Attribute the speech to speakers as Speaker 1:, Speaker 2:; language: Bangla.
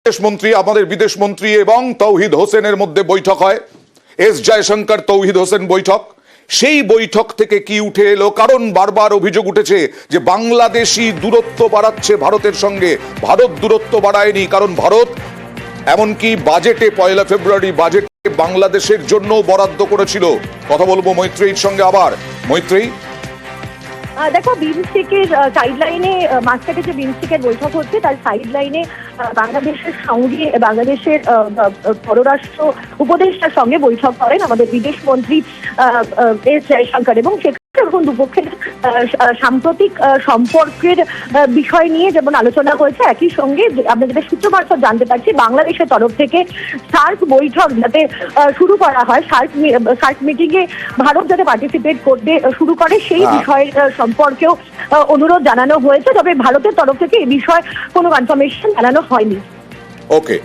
Speaker 1: বিদেশমন্ত্রী আমাদের বিদেশমন্ত্রী এবং তৌহিদ হোসেনের মধ্যে বৈঠক হয়, এস জয়শঙ্কর তৌহিদ হোসেন বৈঠক। সেই বৈঠক থেকে কি উঠে এলো? কারণ বারবার অভিযোগ উঠেছে যে বাংলাদেশই দূরত্ব বাড়াচ্ছে ভারতের সঙ্গে। ভারত দূরত্ব বাড়ায়নি, কারণ ভারত এমনকি বাজেটে 1 ফেব্রুয়ারি বাজেটে বাংলাদেশের জন্য বরাদ্দ করেছিল। কথা বলবো মৈত্রীর সঙ্গে। আবার মৈত্রী,
Speaker 2: দেখো, বিমস্টেকের সাইডলাইনে মাঝখানে যে বিমস্টেকের বৈঠক হচ্ছে তার সাইডলাইনে বাংলাদেশের সঙ্গে বাংলাদেশের পররাষ্ট্র উপদেষ্টার সঙ্গে বৈঠক করেন আমাদের বিদেশমন্ত্রী এস জয়শঙ্কর, এবং সেখানে এখন দুপক্ষের সাম্প্রতিক সম্পর্কের বিষয় নিয়ে যেমন আলোচনা হয়েছে, একই সঙ্গে আমরা যেটা সূত্র মারফত জানতে পারছি বাংলাদেশের তরফ থেকে সার্ক বৈঠক যাতে শুরু করা হয়, সার্ক মিটিং এ ভারত যাতে পার্টিসিপেট করতে শুরু করে সেই বিষয়ের সম্পর্কেও অনুরোধ জানানো হয়েছে। তবে ভারতের তরফ থেকে এই বিষয়ে কোনো কনফার্মেশন জানানো হয়নি।
Speaker 1: ওকে।